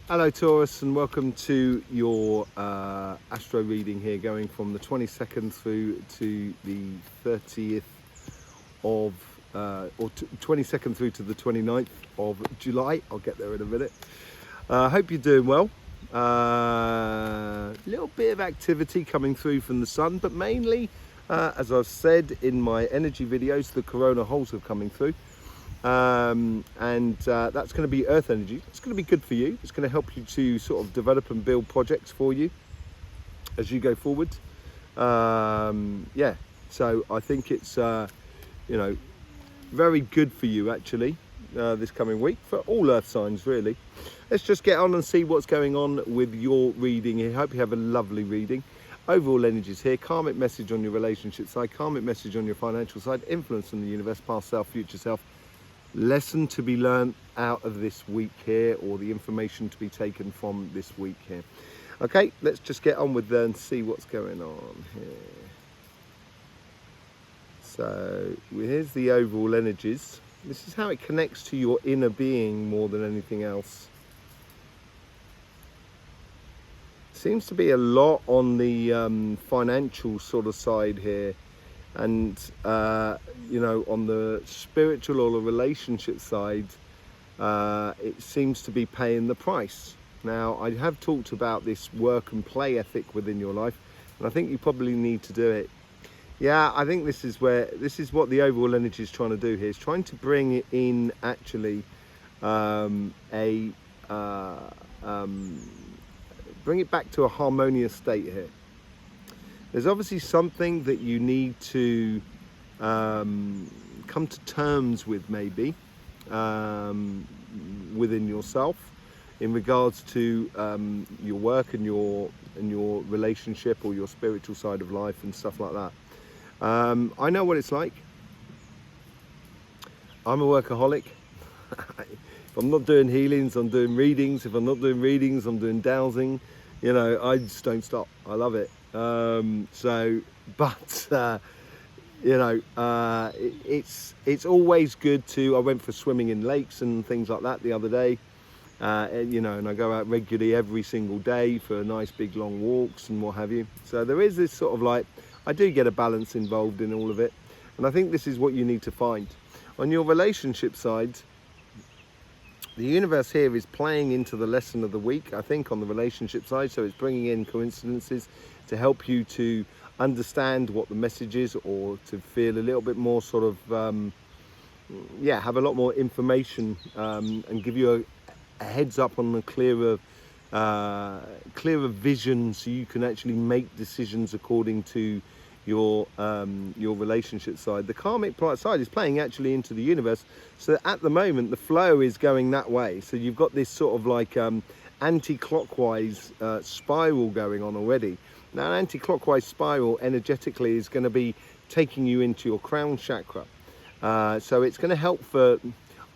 Hello Taurus, and welcome to your astro reading here, going from the 22nd through to the 30th of 22nd through to the 29th of July. I'll get there in a minute. Hope you're doing well. Little bit of activity coming through from the sun, but mainly as I've said in my energy videos, the corona holes are coming through. That's going to be earth energy. It's going to be good for you. It's going to help you to sort of develop and build projects for you as you go forward. Yeah, so I think it's very good for you actually this coming week, for all earth signs really. Let's just get on and see what's going on with your reading here. Hope you have a lovely reading. Overall energies here, karmic message on your relationship side, karmic message on your financial side, influence in the universe, past self, future self. Lesson to be learned out of this week here, or the information to be taken from this week here. Okay, let's just get on with that and see what's going on here. So here's the overall energies. This is how it connects to your inner being more than anything else. Seems to be a lot on the financial sort of side here. And on the spiritual or the relationship side, it seems to be paying the price. Now, I have talked about this work and play ethic within your life, and I think you probably need to do it. Yeah, I think this is what the overall energy is trying to do here. It's trying to bring it in actually bring it back to a harmonious state here. There's obviously something that you need to come to terms with, maybe within yourself, in regards to your work and your relationship or your spiritual side of life and stuff like that. I know what it's like. I'm a workaholic. If I'm not doing healings, I'm doing readings. If I'm not doing readings, I'm doing dowsing. I just don't stop. I love it. It's always good to. I went for swimming in lakes and things like that the other day, and I go out regularly every single day for nice big long walks and what have you. So there is this sort of I do get a balance involved in all of it, and I think this is what you need to find. On your relationship side, the universe here is playing into the lesson of the week, I think, on the relationship side. So it's bringing in coincidences to help you to understand what the message is, or to feel a little bit more sort of, have a lot more information and give you a heads up on the clearer vision, so you can actually make decisions according to your relationship side. The karmic side is playing actually into the universe, so at the moment the flow is going that way. So you've got this sort of anti-clockwise spiral going on already. Now, an anti-clockwise spiral energetically is going to be taking you into your crown chakra, so it's going to help for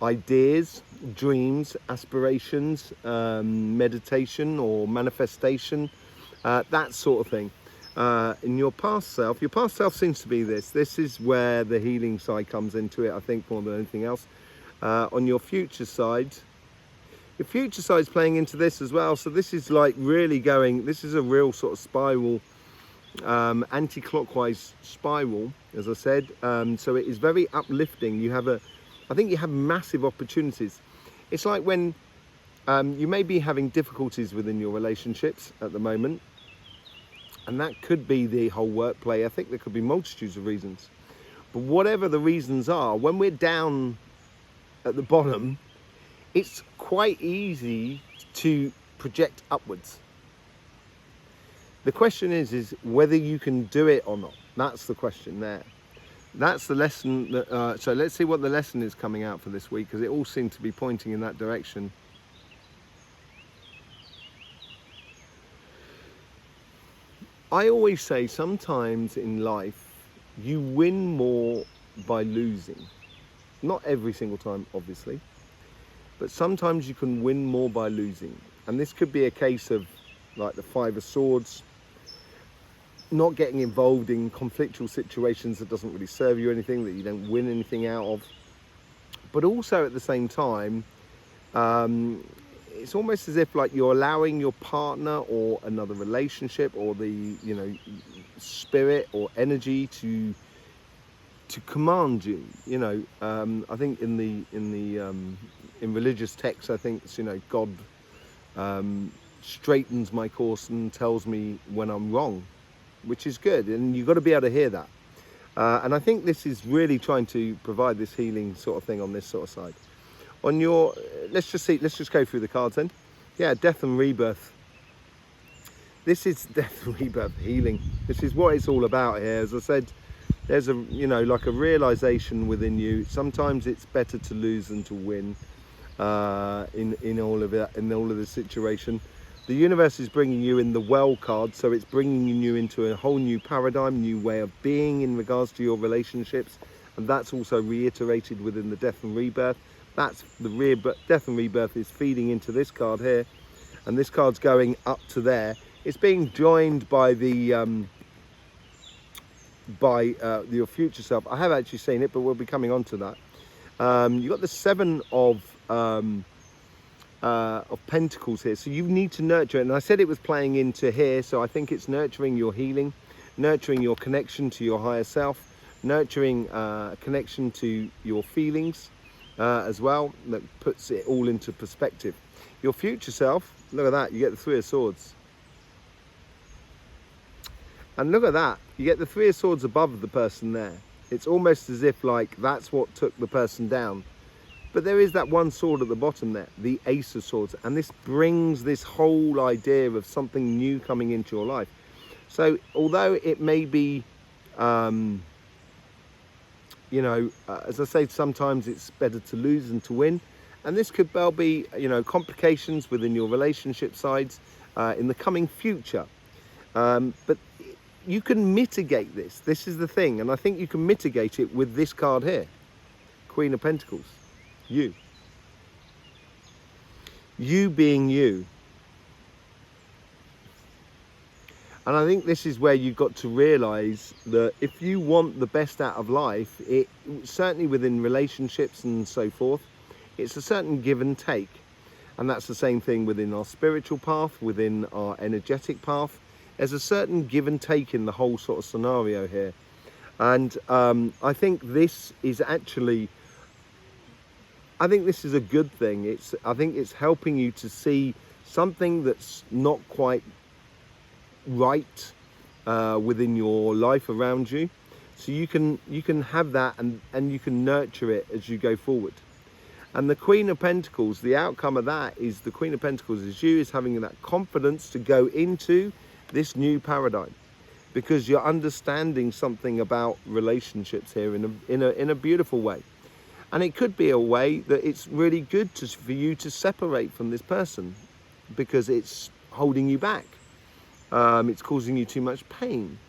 ideas, dreams, aspirations, meditation or manifestation, that sort of thing. In your past self seems to be this is where the healing side comes into it, I think, more than anything else. On your future side is playing into this as well. So this is really going, this is a real sort of spiral, anti-clockwise spiral, as I said. So it is very uplifting. I think you have massive opportunities. It's like when you may be having difficulties within your relationships at the moment, and that could be the whole work play ethic. There could be multitudes of reasons. But whatever the reasons are, when we're down at the bottom, it's quite easy to project upwards. The question is whether you can do it or not. That's the question there. That's the lesson. So let's see what the lesson is coming out for this week, because it all seems to be pointing in that direction. I always say sometimes in life you win more by losing. Not every single time, obviously, but sometimes you can win more by losing. And this could be a case of like the Five of Swords, not getting involved in conflictual situations that doesn't really serve you anything, that you don't win anything out of. But also at the same time, it's almost as if like you're allowing your partner or another relationship or the, you know, spirit or energy to command you. You know, I think in religious texts, I think it's, you know, God straightens my course and tells me when I'm wrong, which is good, and you've got to be able to hear that. And I think this is really trying to provide this healing sort of thing on this sort of side. On your, let's just go through the cards then. Yeah, death and rebirth. This is death and rebirth healing. This is what it's all about here. As I said, there's a, you know, like a realization within you. Sometimes it's better to lose than to win in all of it, in all of the situation. The universe is bringing you in the well card, so it's bringing you into a whole new paradigm, new way of being in regards to your relationships, and that's also reiterated within the death and rebirth. That's the death and rebirth is feeding into this card here, and this card's going up to there. It's being joined by the your future self. I have actually seen it, but we'll be coming on to that. You've got the Seven of Pentacles here, so you need to nurture it, and I said it was playing into here, so I think it's nurturing your healing, nurturing your connection to your higher self, nurturing connection to your feelings as well. That puts it all into perspective. Your future self, look at that, you get the Three of Swords, and look at that, you get the Three of Swords above the person there. It's almost as if like that's what took the person down. But there is that one sword at the bottom there, the Ace of Swords, and this brings this whole idea of something new coming into your life. So although it may be, you know, as I say, sometimes it's better to lose than to win, and this could well be, you know, complications within your relationship sides in the coming future. But you can mitigate this. This is the thing, and I think you can mitigate it with this card here, Queen of Pentacles. You being you. And I think this is where you've got to realize that if you want the best out of life, it certainly within relationships and so forth, it's a certain give and take. And that's the same thing within our spiritual path, within our energetic path. There's a certain give and take in the whole sort of scenario here. And I think this is actually, I think this is a good thing. I think it's helping you to see something that's not quite right within your life around you. So you can have that and you can nurture it as you go forward. And the Queen of Pentacles, the outcome of that is the Queen of Pentacles is you is having that confidence to go into this new paradigm, because you're understanding something about relationships here in a beautiful way. And it could be a way that it's really good for you to separate from this person because it's holding you back. It's causing you too much pain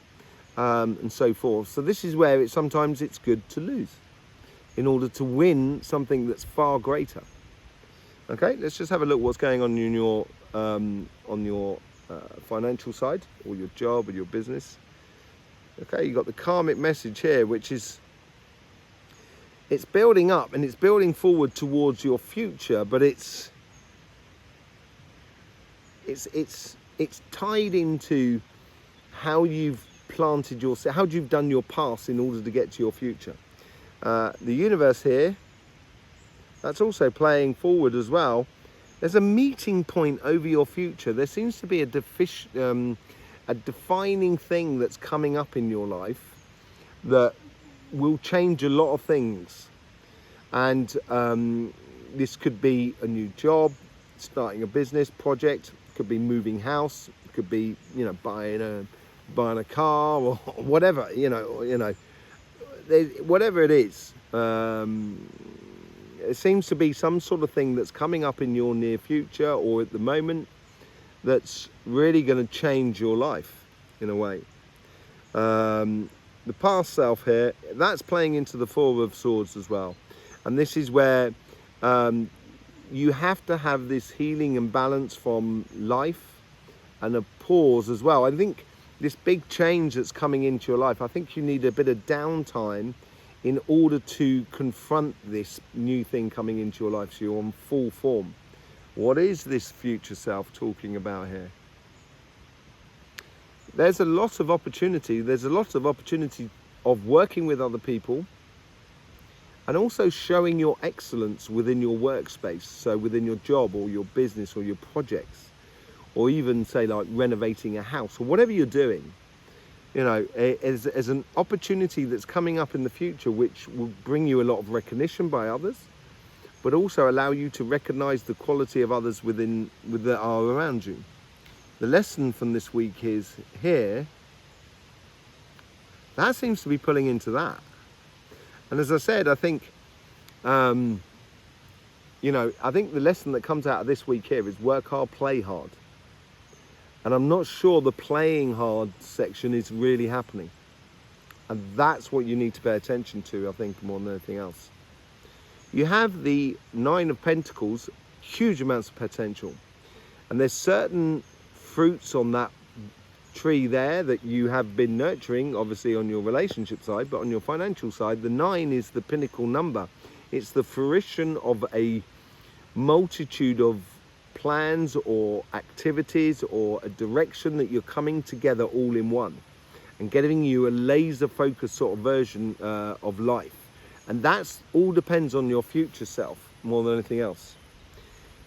and so forth. So this is where sometimes it's good to lose in order to win something that's far greater. Okay, let's just have a look what's going on in your financial side, or your job or your business. Okay, you've got the karmic message here, which is it's building up and it's building forward towards your future, but it's tied into how you've planted yourself, how you've done your past in order to get to your future. The universe here, that's also playing forward as well. There's a meeting point over your future. There seems to be a defining thing that's coming up in your life that will change a lot of things. And this could be a new job, starting a business project, could be moving house, could be, you know, buying a car or whatever, whatever it is. It seems to be some sort of thing that's coming up in your near future or at the moment that's really going to change your life in a way. The past self here, that's playing into the Four of Swords as well. And this is where you have to have this healing and balance from life and a pause as well. I think this big change that's coming into your life, I think you need a bit of downtime in order to confront this new thing coming into your life so you're on full form What is this future self talking about here? There's a lot of opportunity. There's a lot of opportunity of working with other people and also showing your excellence within your workspace. So within your job or your business or your projects, or even say like renovating a house or whatever you're doing. You know, as an opportunity that's coming up in the future, which will bring you a lot of recognition by others, but also allow you to recognize the quality of others that are around you. The lesson from this week is here, that seems to be pulling into that. And as I said, I think, you know, I think the lesson that comes out of this week here is work hard, play hard. And I'm not sure the playing hard section is really happening. And that's what you need to pay attention to, I think, more than anything else. You have the Nine of Pentacles, huge amounts of potential. And there's certain fruits on that tree there that you have been nurturing, obviously on your relationship side, but on your financial side, the 9 is the pinnacle number. It's the fruition of a multitude of plans or activities or a direction that you're coming together all in one and getting you a laser focused sort of version of life. And that's all depends on your future self more than anything else.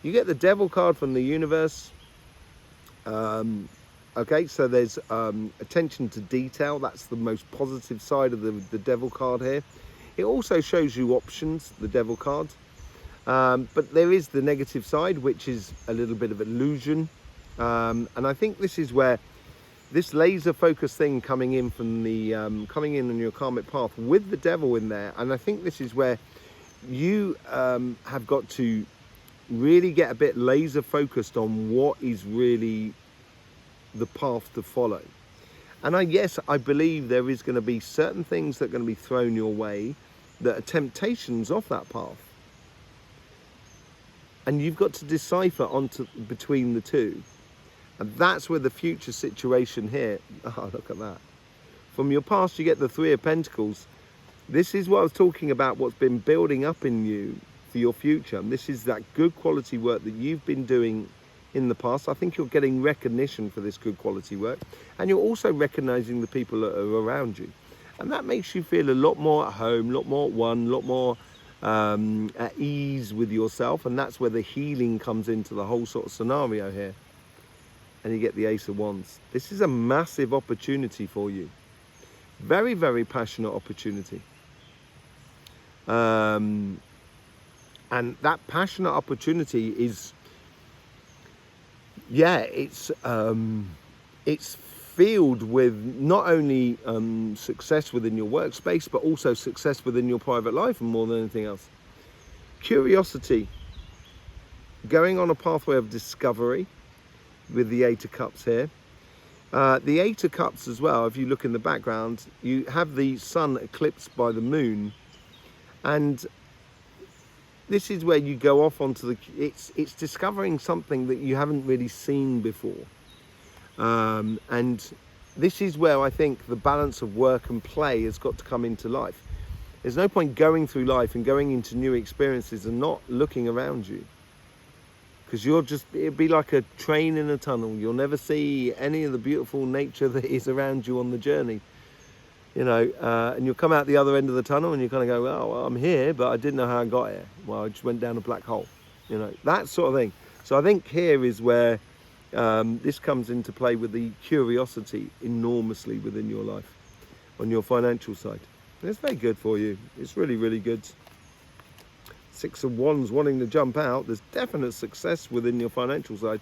You get the Devil card from the universe. Okay, so there's attention to detail. That's the most positive side of the Devil card here. It also shows you options, the Devil card. But there is the negative side, which is a little bit of illusion. And I think this is where this laser focus thing coming in from the coming in on your karmic path with the Devil in there. And I think this is where you have got to really get a bit laser focused on what is really the path to follow. And yes, I believe there is going to be certain things that are going to be thrown your way that are temptations off that path. And you've got to decipher between the two. And that's where the future situation here, oh, look at that. From your past, you get the Three of Pentacles. This is what I was talking about, what's been building up in you for your future. And this is that good quality work that you've been doing in the past. I think you're getting recognition for this good quality work. And you're also recognizing the people that are around you. And that makes you feel a lot more at home, a lot more at one, a lot more at ease with yourself. And that's where the healing comes into the whole sort of scenario here. And you get the Ace of Wands. This is a massive opportunity for you. Very, very passionate opportunity. And that passionate opportunity is, yeah, it's filled with not only success within your workspace, but also success within your private life and more than anything else. Curiosity. Going on a pathway of discovery with the Eight of Cups here. The Eight of Cups as well, if you look in the background, you have the sun eclipsed by the moon. And this is where you go off onto it's discovering something that you haven't really seen before. And this is where I think the balance of work and play has got to come into life. There's no point going through life and going into new experiences and not looking around you. Because it'd be like a train in a tunnel. You'll never see any of the beautiful nature that is around you on the journey. You know, and you'll come out the other end of the tunnel and you kind of go, oh, well, I'm here, but I didn't know how I got here. Well, I just went down a black hole, you know, that sort of thing. So I think here is where this comes into play with the curiosity enormously within your life, on your financial side. And it's very good for you. It's really, really good. Six of Wands wanting to jump out. There's definite success within your financial side.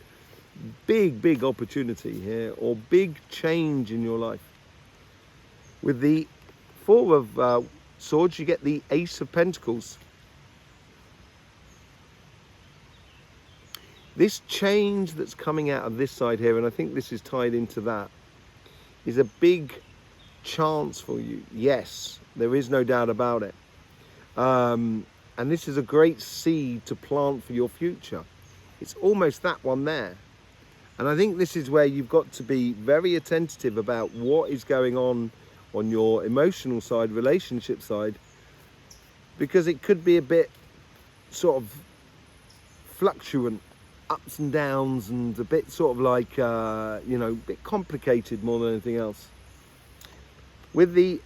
Big, big opportunity here, or big change in your life. With the Four of Swords, you get the Ace of Pentacles. This change that's coming out of this side here, and I think this is tied into that, is a big chance for you. Yes, there is no doubt about it. And this is a great seed to plant for your future. It's almost that one there. And I think this is where you've got to be very attentive about what is going on your emotional side, relationship side, because it could be a bit sort of fluctuant ups and downs and a bit sort of like, you know, a bit complicated more than anything else. With the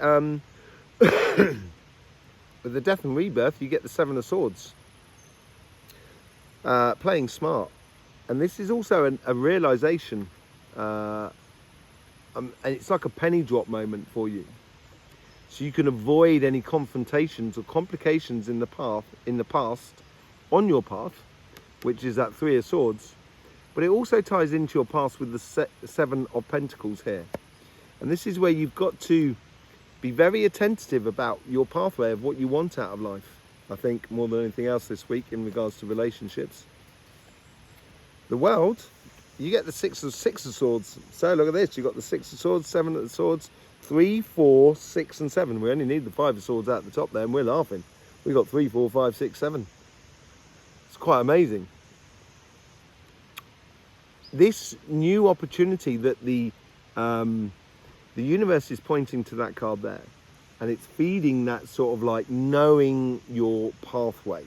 with the death and rebirth, you get the Seven of Swords. Playing smart. And this is also a realization, and it's like a penny drop moment for you. So you can avoid any confrontations or complications in the past, on your path, which is that Three of Swords. But it also ties into your past with the Seven of Pentacles here. And this is where you've got to be very attentive about your pathway of what you want out of life. I think more than anything else this week in regards to relationships. The World, you get the Six of Swords. So look at this, you've got the Six of Swords, Seven of Swords, 3, 4, 6 and 7. We only need the Five of Swords at the top there and we're laughing. We got 3, 4, 5, 6, 7. It's quite amazing. This new opportunity that the universe is pointing to that card there, and it's feeding that sort of like knowing your pathway.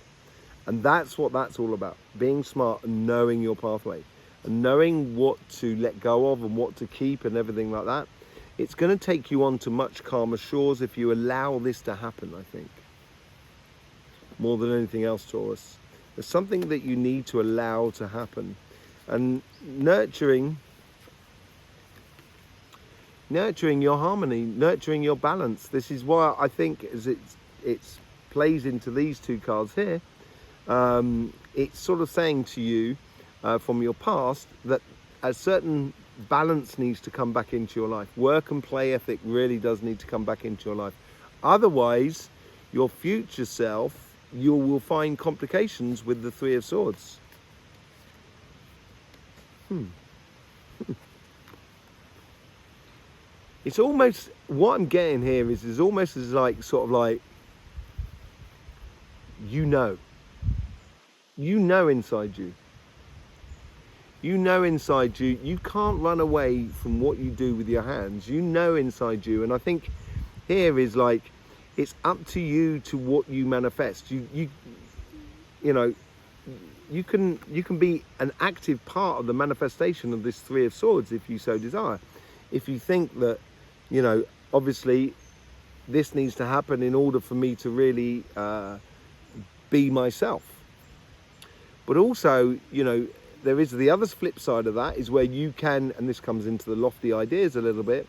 And that's what that's all about, being smart and knowing your pathway and knowing what to let go of and what to keep and everything like that. It's going to take you on to much calmer shores if you allow this to happen, I think. More than anything else, Taurus. There's something that you need to allow to happen. And nurturing your harmony, nurturing your balance. This is why I think as it plays into these two cards here, it's sort of saying to you from your past that a certain balance needs to come back into your life. Work and play ethic really does need to come back into your life. Otherwise, your future self, you will find complications with the Three of Swords. It's almost, what I'm getting here is almost as like, sort of like, you know inside you. You know inside you, you can't run away from what you do with your hands. You know inside you, and I think here is like, it's up to you to what you manifest. You know, you can be an active part of the manifestation of this Three of Swords if you so desire. If you think that, you know, obviously this needs to happen in order for me to really be myself. But also, you know, there is the other flip side of that is where you can, and this comes into the lofty ideas a little bit,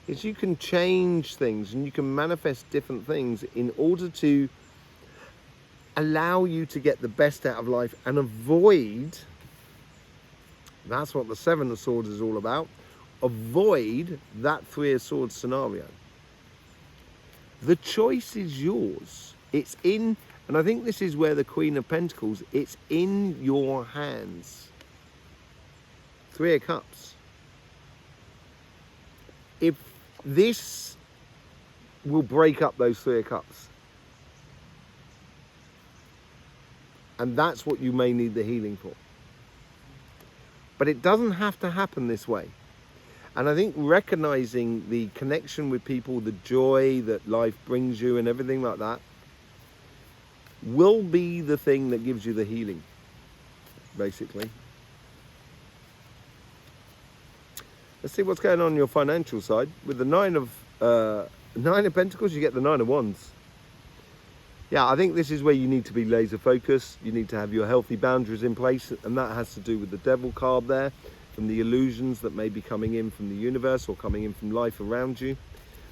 is you can change things and you can manifest different things in order to allow you to get the best out of life and avoid, that's what the Seven of Swords is all about, avoid that Three of Swords scenario. The choice is yours. It's in, and I think this is where the Queen of Pentacles, it's in your hands. Three of Cups. If this will break up those Three of Cups. And that's what you may need the healing for. But it doesn't have to happen this way. And I think recognizing the connection with people, the joy that life brings you and everything like that, will be the thing that gives you the healing, basically. Let's see what's going on your financial side. With the Nine of Pentacles, you get the Nine of Wands. Yeah, I think this is where you need to be laser focused. You need to have your healthy boundaries in place, and that has to do with the Devil card there, from the illusions that may be coming in from the universe or coming in from life around you.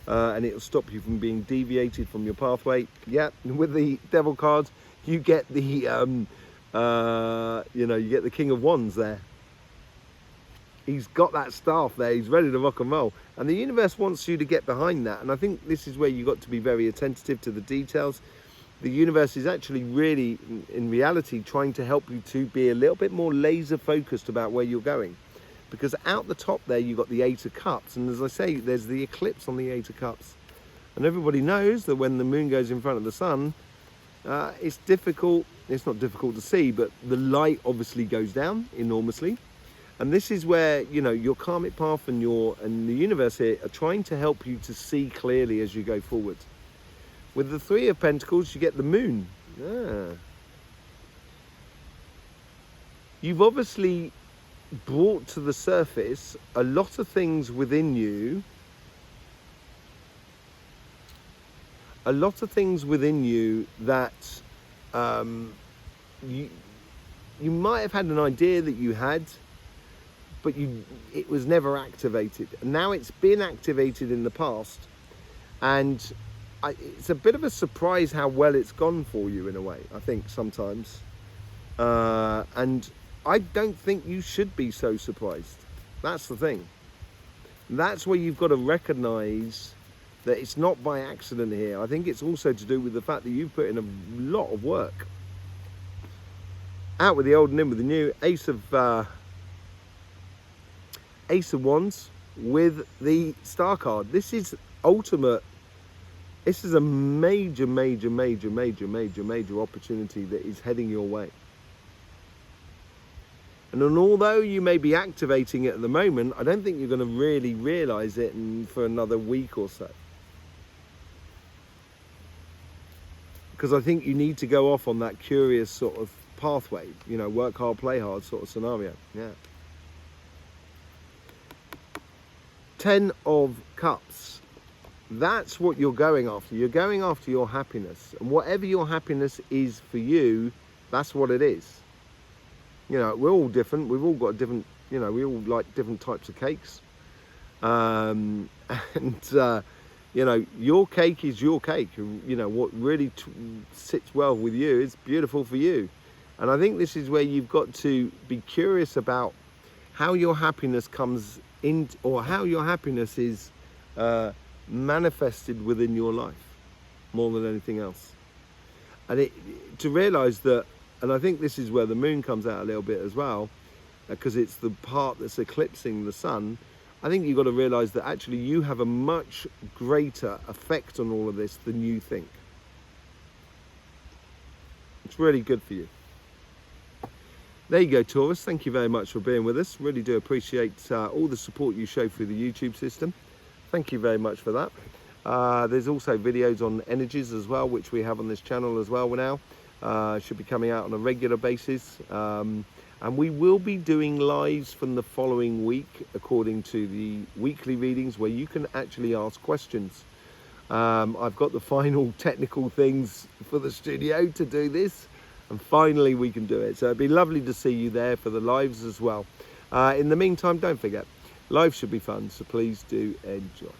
And it'll stop you from being deviated from your pathway. Yeah, with the Devil card, you get the, you know, you get the King of Wands there. He's got that staff there, he's ready to rock and roll. And the universe wants you to get behind that. And I think this is where you've got to be very attentive to the details. The universe is actually really, in reality, trying to help you to be a little bit more laser focused about where you're going. Because out the top there, you've got the Eight of Cups. And as I say, there's the eclipse on the Eight of Cups. And everybody knows that when the moon goes in front of the sun, it's difficult, it's not difficult to see, but the light obviously goes down enormously. And this is where, you know, your karmic path and the universe here are trying to help you to see clearly as you go forward. With the Three of Pentacles, you get the moon. you've obviously brought to the surface a lot of things within you, that you might have had an idea that you had, but it was never activated. And now it's been activated in the past, and it's a bit of a surprise how well it's gone for you in a way, I think, sometimes. And I don't think you should be so surprised. That's the thing. That's where you've got to recognize that it's not by accident here. I think it's also to do with the fact that you've put in a lot of work. Out with the old and in with the new. Ace of Wands with the Star card. This is ultimate. This is a major opportunity that is heading your way. And although you may be activating it at the moment, I don't think you're going to really realize it for another week or so. Because I think you need to go off on that curious sort of pathway, you know, work hard, play hard sort of scenario. Yeah. 10 of Cups. That's what you're going after. You're going after your happiness. And whatever your happiness is for you, that's what it is. You know, we're all different. We've all got different, you know, we all like different types of cakes. You know, your cake is your cake. You know, what really sits well with you is beautiful for you. And I think this is where you've got to be curious about how your happiness comes in, or how your happiness is manifested within your life more than anything else. And to realize that, and I think this is where the moon comes out a little bit as well, because it's the part that's eclipsing the sun. I think you've got to realize that actually you have a much greater effect on all of this than you think. It's really good for you. There you go, Taurus. Thank you very much for being with us. Really do appreciate all the support you show through the YouTube system. Thank you very much for that. There's also videos on energies as well, which we have on this channel as well now. Should be coming out on a regular basis. And we will be doing lives from the following week according to the weekly readings where you can actually ask questions. I've got the final technical things for the studio to do this, and finally we can do it. So it'd be lovely to see you there for the lives as well. In the meantime, don't forget, life should be fun, so please do enjoy.